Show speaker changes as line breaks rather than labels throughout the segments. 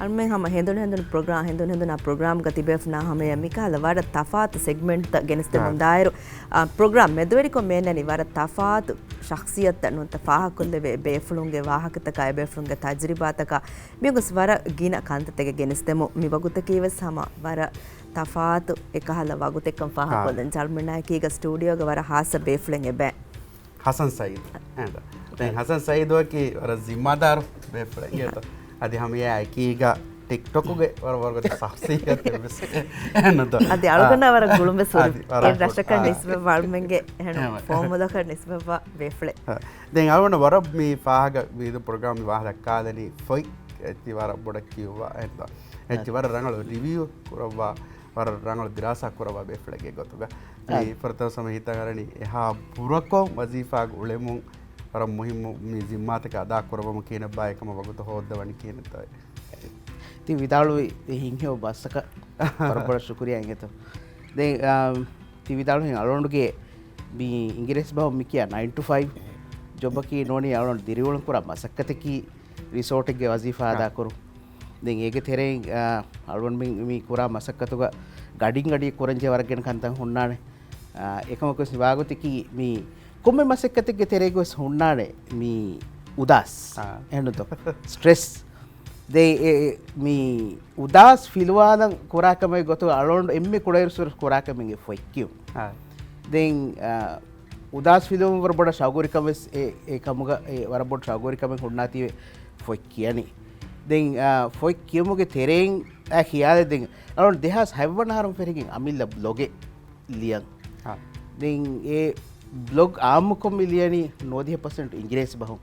almen hama hen'dhunu program hen'dhunu program gati befna hama mikala wada tafat segment ta geneste mundairu program medveri ko menani wada tafat shakhsiyat nu tafaha kunde befulunge wahakata ka befulunge tajribata ka migus wara gina kantatege genestemu mi waguta kiwes hama wara tafat ekahala wagutekam faha kolen jalmena kiga studio ga wara hasa befulenge be
Hassan Saeed and then Hassan Saeed waki wara zimmadar befulenge to adi hama ya kiga TikTok ge war shakhsiyat enado
adi alugana wara gulumbe suri e rashaka nisbe walmenge henu formula ka nisbe wa befle
then alugana wara mi fahaga vidu program mi wahla kalani foi eti wara boda kiwa enda eti wara rangalu review kurava wara rangalu dirasa kurava befle ge gotuga mi prathama samahitagarani eha burako wazifa ulemu wara muhimmu mi zimmataka ada kurava kina ba ekama waguta hoddawani kina tay
ती विदाळू हिंगे बसक बरोबर शुक्रिया हिंगे तो दे ती विदाळू हिंग अलोंडगे B English भाव मिकिया 9 to 5 job की नोनी अलोंड दिरिवळन पुरा मसक्कते की रिसोर्ट गे वजीफा अदा करू दे एगे थेरे अलोंड मी पुरा मसक्कतुगा गाडी कोरंजे वर्गेन कंत हुन्नाने एकम को सिवागोति की मी कोम्मे मसक्कते गे थेरे गो हुन्नाने मी उदास एनु तो stress they mi udas filwadan kurakame gotu alond emme kudairusur kurakame foikkiu then udas filum war boda shagorikame e kamuga e war boda shagorikame hunnati foikkiyani then foikkiumuge tereng a khiyade then alond dehas havwan harum ferigin amilla bloge liyan then e blog amukom miliyani 90% english bahum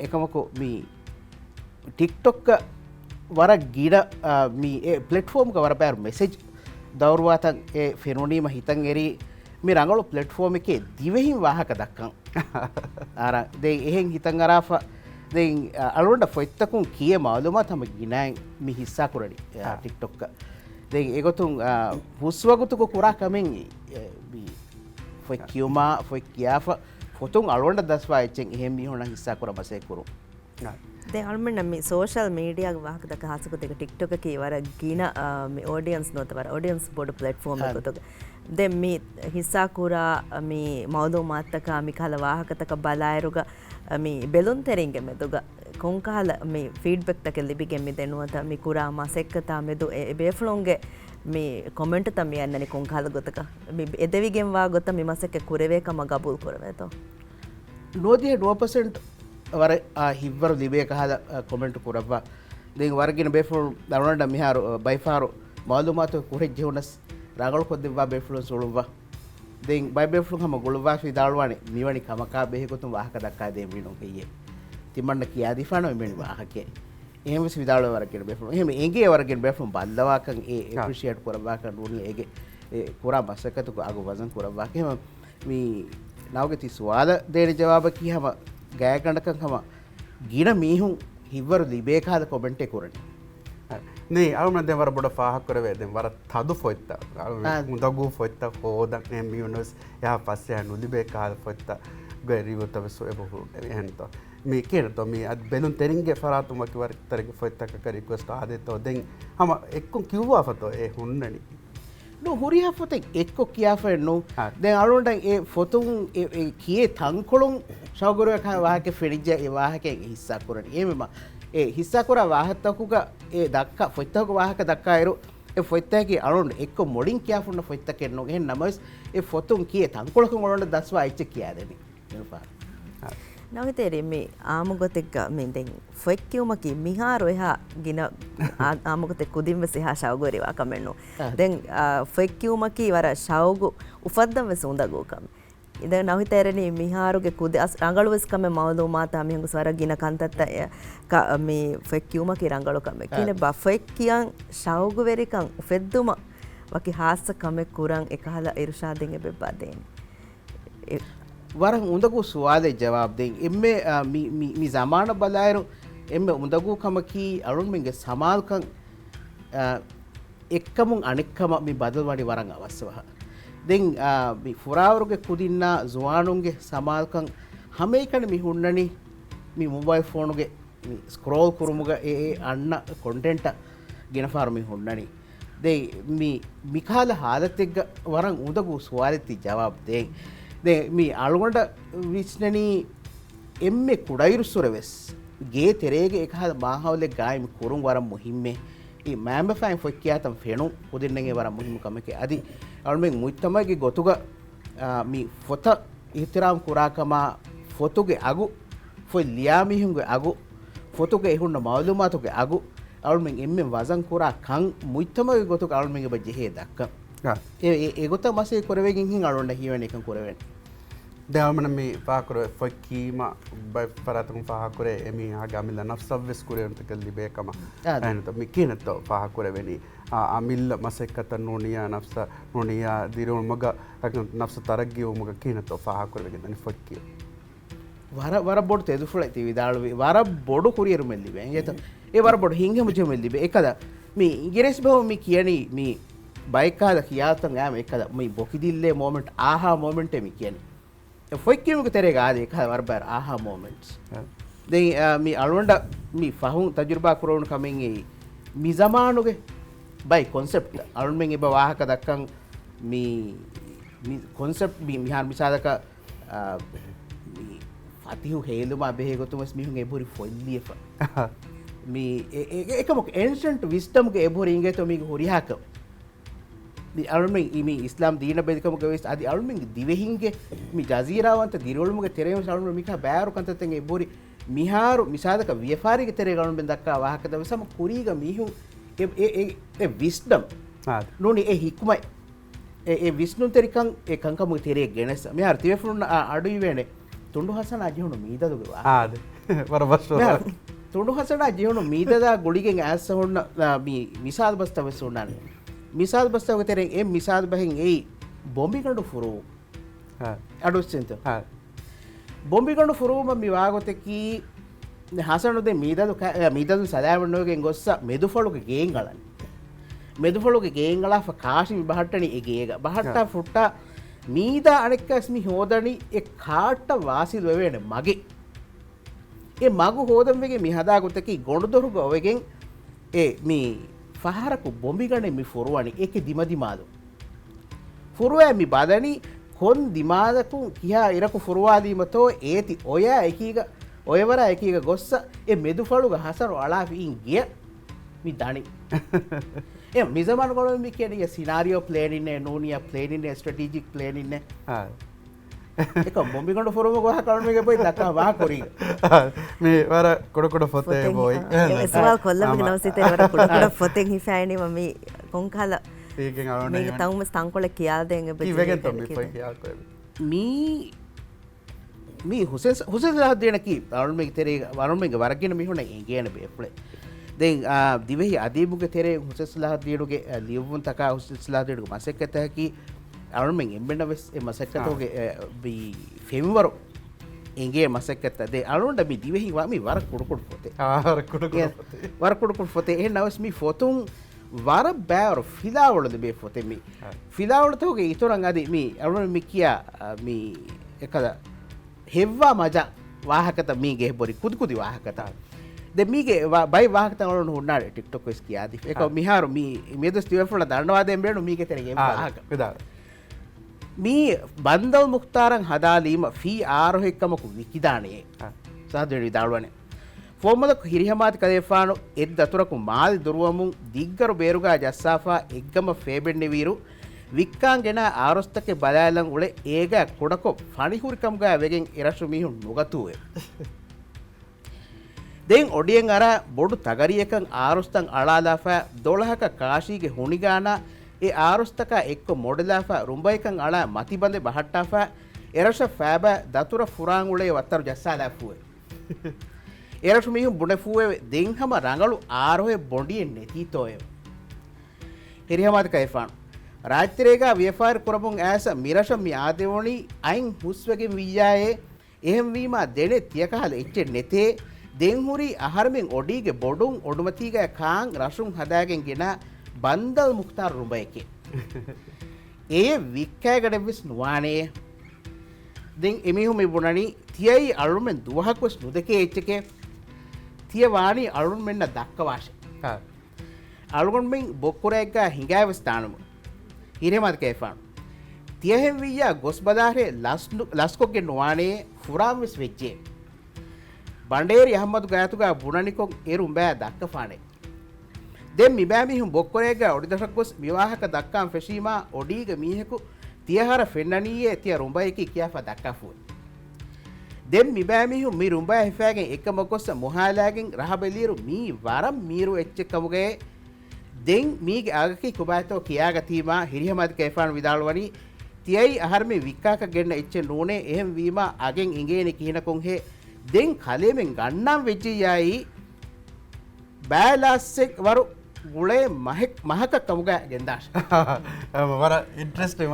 ekamako mi TikTok ka wara gida mi e platform ka wara par message dawrwatan e phenonima hitan eri mi rangalu platform eke Dhivehi wahaka dakkan ara de ehen hitan arafa de alonda foittakun kiye malumat hama ginaen mi hissa kurani TikTok ka de egotun huswagutu ko kura kamen mi foikkiyuma foikkiyafa fotun alonda daswa echen ehem mi hona hissa kura base kuru
දැන් අල්මන්න මේ social media වාහක දක හසුක දෙක TikTok එකේ වර ගින මේ audience නොත වර audience බොඩ platform එකක දැන් මේ හිස්සා කුරා මේ මවුදෝ මාත්තක මේ කල වාහක තක බලායරුග මේ බෙලුන් තෙරින්ගෙ මෙදුග කොන්කාල මේ ෆීඩ්බැක් තක ලිබිගෙ මේ දෙනුවත මේ කුරා මාසෙක්කතා මෙදු ඒ බේෆ්ලොන්ගේ මේ කොමෙන්ට් තම යන්නනේ කොන්කාල ගොතක මේ එදවිගෙන් වා ගොත මේ මාසෙක්ක කුරවේකම ගබුල් කරවේතෝ
නොදිය 2% war hivvaru libe kahala comment kurava den wargina beful darunada miharu by far malumatu kurejje hunas ragal koddewa beful suluwa den by beful hama guluwa fi dalwane miwani kamaka behekotum wahaka dakka de mino keye timanna kiya difano meni wahake එහෙම විදාල වරගෙන බෙෆුම් එහෙම එගේ වරගෙන බෙෆුම් බල්ලවාකන් ඒ appreciate කරවාකන් උනි එගේ ඒ කුරා බසකතු අග වසන් කරවාක එහෙම මේ නවගේ තිස්වාද දෙන ජවාබ කියහම ගෑකණ්ඩකන් හම ගින මීහුන් හිවරු ලිබේකාද comment එක කරන්නේ
නේ අරුණ දැන් වර බොඩ ෆාහක් කරවේ දැන් වර තදු ෆොයිත්ත මුදගු ෆොයිත්ත හොදක් නේ මියුනස් යා පස්සේ නුලිබේකාද ෆොයිත්ත ගරිවත වෙසෝ එබහු එහෙන්ත මේ කියනතෝ මේ අද බෙලුන් තෙරින්ගේ ෆරාතුම කිවර තරගේ ෆොයිත්තක කර රික්වෙස්ට් ආදෙතෝ දැන් හම එක්කෝ කිව්වා ෆතෝ ඒ හුන්නනි
no huriya fote ekko kiyafa no den alonda e fotun e kiye tankolun shawguru ka wahake fenija e wahake hissa kurani emema e hissa kura wahattakuga e dakka foittaku wahaka dakka eru e foittaki alonda ekko modin kiyafunna foittake no hen namas e fotun kiye tankolun alonda daswa ichi kiyadeni efa
නවතේරේ මේ ආමුගතෙක් මේ දැන් ෆොයික්කියුමකි මිහාරෝ එහා ගින ආමුගතෙක් කුදින්ව සිහා ශවගෝරිවා කමෙන්නෝ දැන් ෆොයික්කියුමකි වර ශවගු උෆද්දම් වෙස උඳගෝකම් ඉද නවතේරේ මිහාරුගේ කුද රංගලුවස් කම මවදෝ මාතා මිහුඟ සවර ගින කන්තත්ත මේ ෆොයික්කියුමකි රංගලු කම කින බෆොයික්කියන් ශවගු වෙරිකන් උෆෙද්දුම වකි හාස්ස කම කුරන් එකහල ඉරුෂාදෙන් එබෙබ්බා දෙන්නේ
waran undagu suwade jawab den emme mi zamana balayru emme undagu kamaki arun minge samal kan ekkamun anekkama mi badalwadi waran awassawa den mi furawruge kudinna zuwanunge samal kan hame kan mi hunnani mi mobile phone ge scroll කුරුමුග අන්න content ගෙන ෆාර්මි හොන්නනි දෙ මිකාල හාලතෙක්ග වරන් උදකු ස්වාරිති ජවාබ් දෙ මේ අළුගොට විශ්නනී එම්මෙ කුඩයිරුස්සුර වෙස් ගේ තෙරේගේ එකහද මාහවලෙ ගායම කුරුම් වරම් මුහිම්මේ ඒ මෑම්බ fan ෆොක්කයාතම් ෆෙනු පුදින්නගේ වරම් මුහිමකමක අදි අළුමෙන් මුත්තමගේ ගොතුග මේ ෆොත ඉහතරාම් කුරාකමා ෆොතුගේ අගු ෆොයි ලියාමිහුන්ගේ අගු ෆොතුගේ එහුන්න මවලුමාතුගේ අගු අළුමෙන් එම්මෙන් වසන් කුරා කං මුත්තමගේ ගොතුක අළුමෙන්ගේ බජෙහේ දක්ක ඒ ගොත මසේ කොරවගෙන් හින් අළුන්ට හිවන එක කොරවෙන්
දැවමන මේ පාකර ෆොක්කීම බයි පරතම පහකුරේ එමි ආගමිල්ල නෆ්සව්වෙස් කුරයන්තක ලිබේකම ඇනත මේ කියනත පහකුරවෙනි අමිල්ල මසෙක්කත නොනිය නෆ්ස නොනිය දිරුවන් මග නෆ්ස තරග්ගිය මග කියනත පහකුරවෙගෙන ෆොක්කිය
වර බොඩ තෙදුෆුල ඇති විදාළුවේ වර බොඩු කුරියරු මෙල්ලිබේ ඒත ඒ වර බොඩ හිංග මුච මෙල්ලිබේ එකද මේ ඉංග්‍රීස් බව මේ කියනි මේ බයිකාද කියාතන් යාම එකද මේ බොකිදිල්ලේ මොමන්ට් ආහා මොමන්ට් එමි කියන්නේ ෆොක්කියමුක තෙරේ ගාදේ එකද වරබර ආහා මොමන්ට්ස් දැන් මේ අලුවන්ඩ මේ ෆහුන් තජුර්බා කරවුණු කමෙන් ඒ මේ zamanuge බයි concept අලුන්ෙන් එබ වාහක දක්කන් මේ concept මිහාර මිසාදක අතිහු හේලුමා බෙහෙගොතුමස් මිහුන් එබුරි ෆොල්ලියෆ මේ එකමක ancient wisdom ගේ එබුරි ඉංගෙතෝ මිග හොරිහාක දී අලුමෙන් ඉමි ඉස්ලාම් දීන බෙදකම ගවෙස් අදි අලුමෙන් දිවෙහින්ගේ මි ජසීරාවන්ත දිරවලුමගේ තෙරේම සලුම මිකා බෑරු කන්තතෙන් එබුරි මිහාරු මිසාදක වියෆාරිගේ තෙරේ ගලුමෙන් දක්කා වාහක දවසම කුරීග මිහුන් ඒ wisdom නෝනි ඒ හික්මයි ඒ විස්නු තෙරිකන් ඒ කංකම තෙරේ ගෙනස මේ අර්තිවෙෆුන් අඩුයි වෙන්නේ තුඩු හසන අජිහුණු මීදදුගේ
ආද වරවස්ව
තුඩු හසන අජිහුණු මීදදා ගොඩිගෙන් ඇස්ස හොන්න මිසාල් බස්තව සුන්නන් මිසාල් බස්තව තෙරෙන් ඒ මිසාල් බහෙන් ඒ බොම්බිකඬු ෆුරු අඩුස්සෙන්ත බොම්බිකඬු ෆුරුම මිවාගොතකි හසනුදේ මීදදු සදාවන්නෝගෙන් ගොස්ස මෙදුෆලුගේ ගේන් ගලන් මෙදුෆලුගේ ගේන් ගලා කාශි විභාට්ටනි ඒගේක බහට්ටා ෆුට්ටා මීදා අනෙක්කස්මි හෝදනි එ කාට්ට වාසිල් වෙවෙන මගේ ඒ මගු හෝදම්වගේ මිහදාගොතකි ගොඩුදොරුග ඔවගෙන් ඒ මේ ෆහරකු බොම්බිගන මි ෆොරුවනි එක දිමදිමාදු ෆොරුවඇමි බදනි කොන් දිමාදකු කියා ඉරකු ෆොරුවාදීමතෝ ඒති ඔය එකීග ඔයවර එකීග ගොස්ස එ මෙදුෆලුග හසරු අලාෆීන් ගිය මි දනි ඒ මිසමන් කොළඹ කියන්නේ සිනාරියෝ ප්ලෑන් ඉන්නේ නෝනියා ප්ලෑන් ඉන්නේ ස්ට්‍රැටජික් ප්ලෑන් ඉන්නේ ඒක බොම්බිකොඬ ෆොරම ගහ කලුම එක පොයි දක්වා වා කොරි
මේ වර කොඩ ෆොතේ බොයි
එසවල් කොල්ලම නවසිතේ වර කොඩ ෆොතෙන් හිෆෑනි මම කොන්කල
ඒකෙන් අරන
මේක තවම ස්තංකොල කියාල් දෙන්න බෙ
ඉවෙගෙන් තමයි පොයි කියාල් කොයි
මේ හුසෙන් සහදේනකි අරුණ මේක තෙරේ වරුණ මේක වරගෙන මිහුණ ගේන බේප්ලේ දැන් දිවෙහි අදීබුගේ තෙරේ හුසස්ලා දියුගේ ලියවුන් තකා හුසස්ලා දියුගේ මසෙක්කතකි අරුමෙන් එම්බෙන්න වෙස් ඒ මසෙක්කතෝගේ බී ෆෙමිවරු එංගේ මසෙක්කත දේ අරුන්ට බි දිවෙහි වාමි වර කුඩුකුඩු පොතේ වර කුඩුකුඩු පොතේ එහෙ නවස් මි ෆොතුන් වර බෑවර ෆිලාවලද බේ පොතේ මි ෆිලාවලතෝගේ ඉතරන් අදී මි අරුණ මි කියා මි එකද හෙව්වා මජා වාහකත මීගේ බොරි කුදුකුදි වාහකතා දෙමීගේ බයි වාහකතවලන හොන්නාට ටික්ටොක් වෙස් කියාදි එක මිහාරු මේ දස් තිවෆුල දන්නවාදයෙන් බේනු මීගේ තෙරගේ වාහක මේ බන්දල් මුක්තාරන් හදාලීම ෆී ආරොහෙක්කමකු විකිදානයේ සහදවෙන විදාළුවනේ ෆෝමදක හිරිහමාති කදේෆානු එත් දතුරකු මාදි දුරුවමුන් දිග්ගරු බේරුගා ජස්සාෆා එක්ගම ෆේබෙන්නෙවීරු වික්කාන්ගෙන ආරොස්තක බදාලන් උලේ ඒග කොඩකො ෆනිහුරිකම්ගා වෙගෙන් එරශු මිහුන් නොගතුවේ දෙන් ඔඩියෙන් අර බොඩු තගරියකන් ආරුස්තන් අලාදාෆා දොළහක කාශීගේ හුනිගානා ඒ ආරුස්තක එක්ක මොඩලාෆා රුම්බයිකන් අලා මතිබඳේ බහට්ටාෆා එරශ ෆෑබ දතුර ෆුරාන් උලේ වත්තරු ජස්සාලාෆුවේ එරශු මිහුන් බුණෙෆුවේ දෙන්හම රංගලු ආරෝහේ බොඩියෙන් නෙතීතෝය හිරිහමාත කයිෆාන් රාජ්‍යරේගා වියෆාර් කරමුන් ඇස මිරශ මි ආදෙවණි අයින් හුස්වගෙන් වියායේ එහෙම් වීමා දෙනේ තියකහල එච්චේ නෙතේ දෙන්හුරි අහරමෙන් ඔඩීගේ බොඩුන් ඔඩුමතිගේ කාං රසුන් හදාගෙන් ගෙන බන්දල් මුක්තාර රුඹයකේ ඒ වික්කෑගඩවිස් නුවානේ දෙන් එමිහු මෙබුණනි තියයි අරුමෙන් දුවහක්වස් නුදකේ එච්චකේ තිය වානි අලුන් මෙන්න දක්ක වාශය අලුගොන් මෙන් බොක්කුරැග්ග හිඟෑව ස්ථානම හිරෙමත් කේෆාන් තියහෙම් වීයා ගොස් බදාරේ ලස්කොක්ගෙන් නොවානේ ෆුරාම්විස් වෙච්චේ බණ්ඩේරි අහම්මදු ගෑතුගා බුණනිකොන් එරුම් බෑ දක්ක ෆානේ දෙම් මිබෑමිහුම් බොක්කොරේග ඔඩිදසක් ගොස් විවාහක දක්කාම් ෆෙෂීමා ඔඩීග මීහෙකු තියහර ෆෙන්නනීයේ තිය රුම්බයකි කියාප දක්කාෆුව දෙම් මිබෑමිහුම් මී රුම්බය හිෆෑගෙන් එක මොකොස්ස මොහාලෑගෙන් රහබෙලියරු මී වරම් මීරු එච්චෙක්කමුගේ දෙන් මීගේ ආගකි කුබායතෝ කියාගතීමා හිරිහමද කේෆාන් විදාල්වනි තියයි අහර්මේ වික්කාක ගෙන්න එච්චෙ නෝනේ එහෙම වීමා අගෙන් ඉංගේනි කිහිනකොන් හේ දෙන් කලෙමෙන් ගන්නම් වෙච්චියයි බෑලාස්සෙක් වරු ගුලේ මහක කමුග ගෙන්දාශ
වර ඉන්ට්‍රස්ට්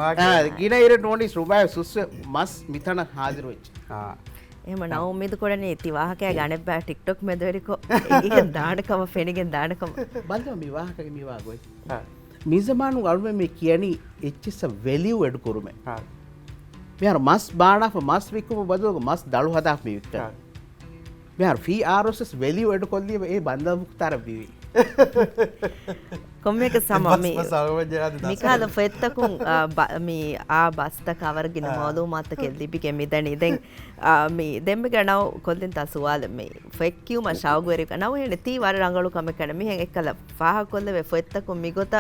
ගින ඉර නෝනි සුබය සුස්ස මස් මිතන හාදිරු වෙච්ච
එහෙම නවුම්මිද කොඩනේ තිවාහකෑ ගණන් බෑ ටික්ටොක් මෙදවරිකෝ ඒකෙන් දානකම ෆෙනිගෙන් දානකම
බල්දම විවාහකගේ මිවා ගොයි මිසමානු අලුම මේ කියනි එච්චිස වැලියු එඩු කුරුමේ මෙහර මස් බානාව මස් විකුම බදුවක මස් දළු හදාක් මේ වික්ට මෙහර ෆී ආරෝසස් වැලියු එඩු කොල්ලිය ඒ බන්ධ මුක්තර බිවි
කොම්මක සමමි මිකාද ෆෙත්තකුන් මේ ಆ ಬಸ್ತಕ ಅವರ್ಗಿನ ಮಾಲು ಮಾತಕ್ಕೆ ಲಿಪಿಗೆ ಮಿದಣಿ ದೆನ್ ಮಿ ದೆಮ್ಮೆ ಗಣಾವ್ ಕೊಲ್ಲಿನ್ ತಸುವಾಲ ಮಿ ಫೆಕ್ಕಿಯು ಮ ಶಾವ್ಗುವೆರಿ ನಾವು ಹೇಳಿ ತೀ ವಾರ ರಂಗಳು ಕಮೆ ಕಣ ಮಿ ಹೆಂಗೆ ಎಕ್ಕಲ ಫಾಹ ಕೊಲ್ಲವೆ ಫೆತ್ತಕು ಮಿಗೊತ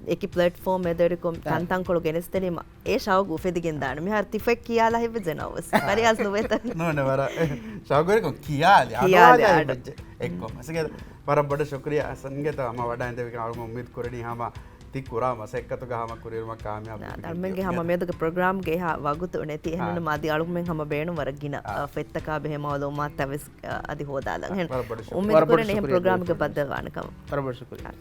ඒකි ප්ලට්ෆෝම් එදරිකොම් තන්තංකොළු ගෙනස්තරීම ඒ ශවග උපෙදිගෙන් දාන මෙ හරි තිෆෙක් කියලා හිව දෙනවස් පරියාස් නොවෙත
නෝනවර ශවගරිකොම් කියාල එක්කොම සගේ වර බඩ ශුක්‍රිය අසන්ගත අම වඩා ඇඳවික අරුම උම්මීද කරණී හම තිකුරා මසෙක්කතු ගහම කුරීරුම කාමයාබ
ධර්මගේ හම මේදක ප්‍රෝග්‍රෑම් ගේ වගුතු නැති එහෙනන මාදි අලුමෙන් හම බේණු වරගින ෆෙත්තකා බෙහෙමවලෝ මාත් තවස් අදි හොදාලන් එහෙන උම්මීද කරණී එහෙම ප්‍රෝග්‍රෑම් එක බද්ද ගන්නකම
බරබර ශුක්‍රියා